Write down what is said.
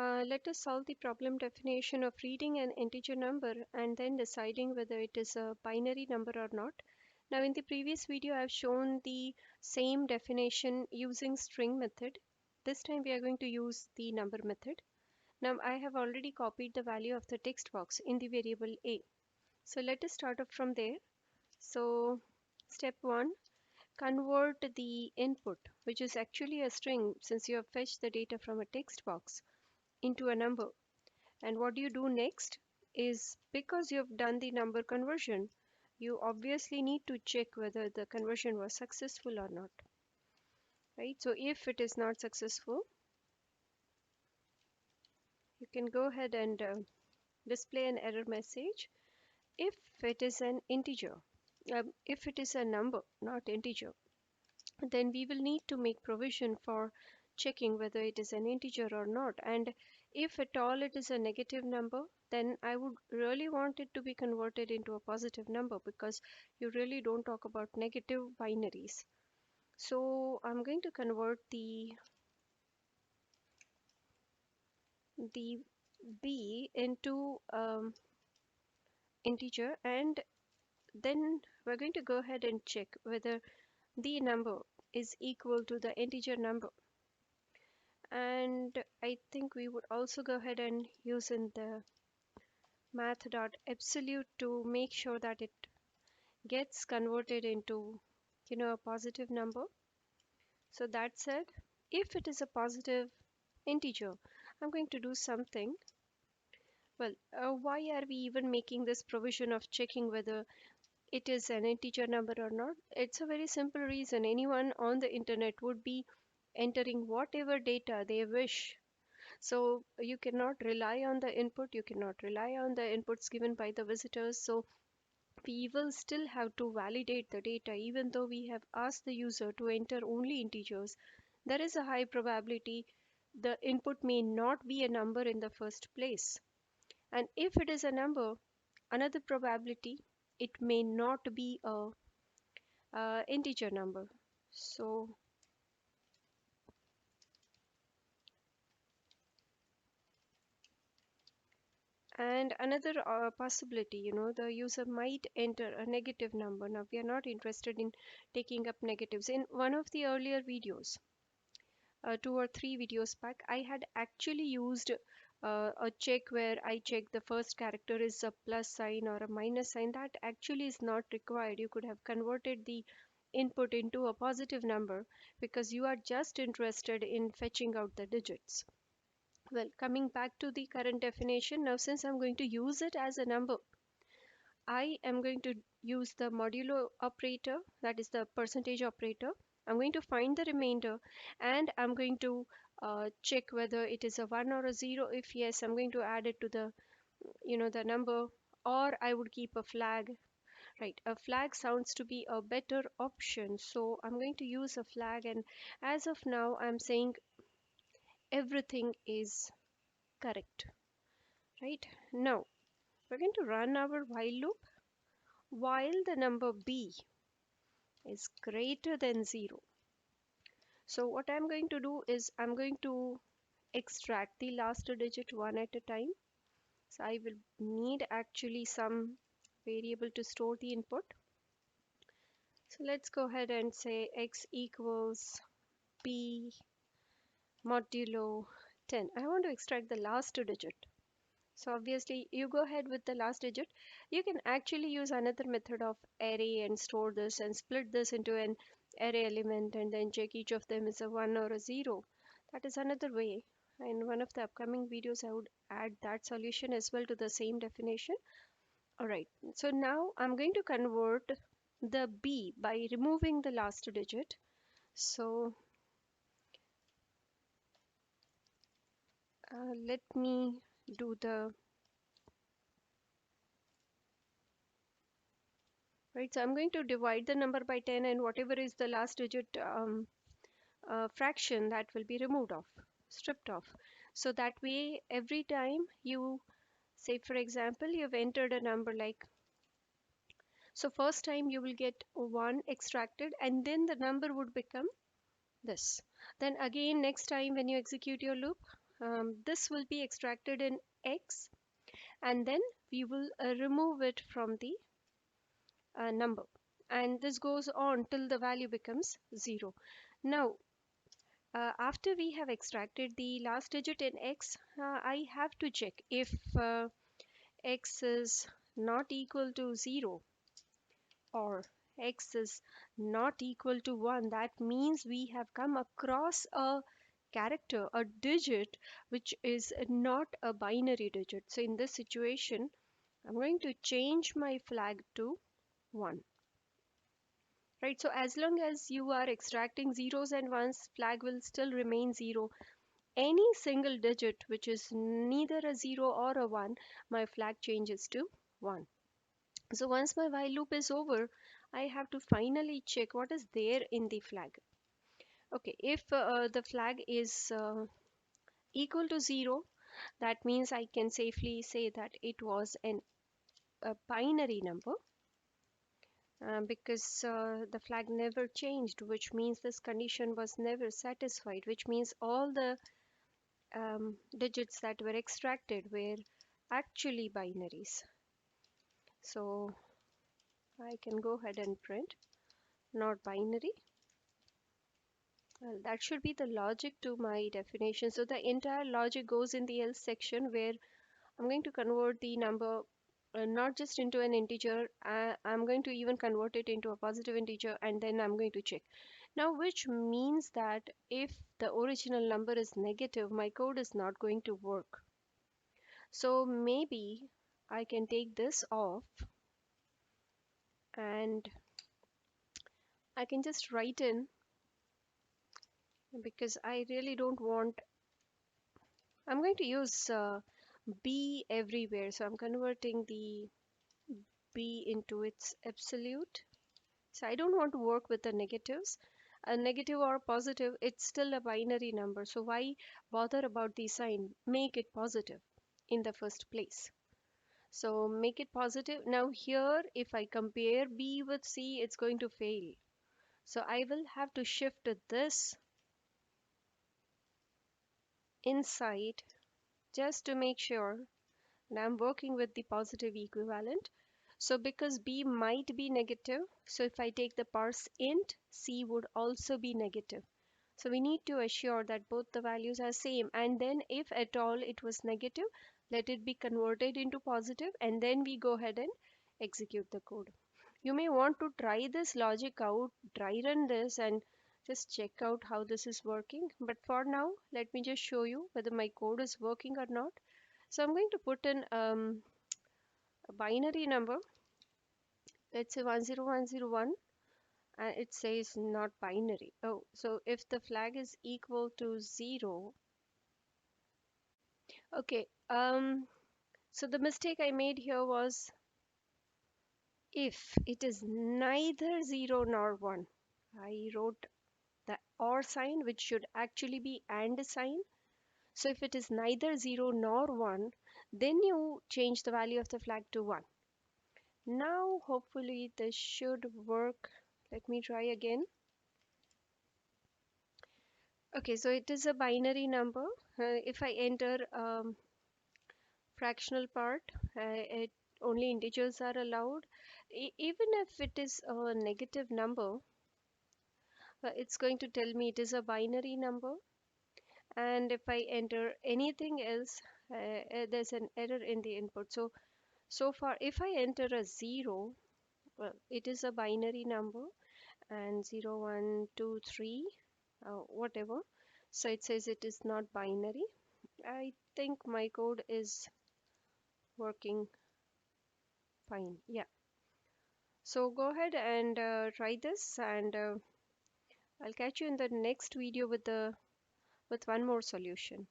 Let us solve the problem definition of reading an integer number and then deciding whether it is a binary number or not. Now in the previous video I've shown the same definition using string method. This time we are going to use the number method. Now I have already copied the value of the text box in the variable a. So let us start off from there. So step 1, convert the input, which is actually a string since you have fetched the data from a text box, into a number. And what you do next is, because you have done the number conversion, you obviously need to check whether the conversion was successful or not, right? So if it is not successful, you can go ahead and display an error message. If it is an integer, if it is a number, not integer, then we will need to make provision for checking whether it is an integer or not. And if at all it is a negative number, then I would really want it to be converted into a positive number, because you really don't talk about negative binaries. So I'm going to convert the b into integer, and then we're going to go ahead and check whether the number is equal to the integer number. And I think we would also go ahead and use in the math.absolute to make sure that it gets converted into, a positive number. So that said, if it is a positive integer, I'm going to do something. Well, why are we even making this provision of checking whether it is an integer number or not? It's a very simple reason. Anyone on the internet would be entering whatever data they wish. So you cannot rely on the input, you cannot rely on the inputs given by the visitors. So we will still have to validate the data. Even though we have asked the user to enter only integers, there is a high probability the input may not be a number in the first place. And if it is a number, another probability, it may not be a integer number. So and another possibility, the user might enter a negative number. Now, we are not interested in taking up negatives. In one of the earlier videos, 2 or 3 videos back, I had actually used a check where I check the first character is a plus sign or a minus sign. That actually is not required. You could have converted the input into a positive number because you are just interested in fetching out the digits. Well, coming back to the current definition, now since I'm going to use it as a number, I am going to use the modulo operator, that is the percentage operator. I'm going to find the remainder, and I'm going to check whether it is a 1 or a 0. If yes, I'm going to add it to the number, or I would keep a flag. Right, a flag sounds to be a better option, so I'm going to use a flag. And as of now, I'm saying everything is correct. Right, now we're going to run our while loop while the number b is greater than 0. So what I'm going to do is I'm going to extract the last digit one at a time. So I will need actually some variable to store the input. So let's go ahead and say x equals b modulo 10. I want to extract the last digit. So obviously you go ahead with the last digit. You can actually use another method of array and store this and split this into an array element and then check each of them is a 1 or a 0. That is another way. In one of the upcoming videos, I would add that solution as well to the same definition. All right, so now I'm going to convert the b by removing the last digit. So let me do the right. So I'm going to divide the number by 10, and whatever is the last digit fraction, that will be removed off, stripped off. So that way, every time you say, for example, you've entered a number like, so first time you will get 1 extracted, and then the number would become this. Then again, next time when you execute your loop, this will be extracted in X, and then we will remove it from the number, and this goes on till the value becomes 0. Now, after we have extracted the last digit in X, I have to check if X is not equal to 0 or X is not equal to 1. That means we have come across a character, a digit, which is not a binary digit. So in this situation, I'm going to change my flag to 1. Right, so as long as you are extracting zeros and ones, flag will still remain 0. Any single digit which is neither a 0 or a 1, my flag changes to 1. So once my while loop is over, I have to finally check what is there in the flag. Okay, if the flag is equal to 0, that means I can safely say that it was a binary number, because the flag never changed, which means this condition was never satisfied, which means all the digits that were extracted were actually binaries. So I can go ahead and print not binary. Well, that should be the logic to my definition. So the entire logic goes in the else section, where I'm going to convert the number not just into an integer, I'm going to even convert it into a positive integer, and then I'm going to check. Now, which means that if the original number is negative, my code is not going to work. So maybe I can take this off, and I can just write in, because I really don't want, I'm going to use B everywhere. So I'm converting the B into its absolute. So I don't want to work with the negatives. A negative or positive, it's still a binary number. So why bother about the sign? Make it positive in the first place. So make it positive. Now here, if I compare B with C, it's going to fail. So I will have to shift this inside just to make sure that I'm working with the positive equivalent. So because B might be negative, so if I take the parse int, C would also be negative. So we need to assure that both the values are same, and then if at all it was negative, let it be converted into positive, and then we go ahead and execute the code. You may want to try this logic out, try run this, and just check out how this is working. But for now, let me just show you whether my code is working or not. So I'm going to put in a binary number. Let's say 10101, and it says not binary. Oh, so if the flag is equal to 0, okay. So the mistake I made here was, if it is neither 0 nor 1, I wrote the or sign, which should actually be and sign. So if it is neither 0 nor 1, then you change the value of the flag to 1. Now, hopefully this should work. Let me try again. Okay, so it is a binary number. If I enter fractional part, it only integers are allowed. Even if it is a negative number, it's going to tell me it is a binary number. And if I enter anything else, there's an error in the input. So far, if I enter a 0, well, it is a binary number, and 0, 1, 2, 3, whatever. So it says it is not binary. I think my code is working fine. Yeah. So go ahead and try this, and I'll catch you in the next video with one more solution.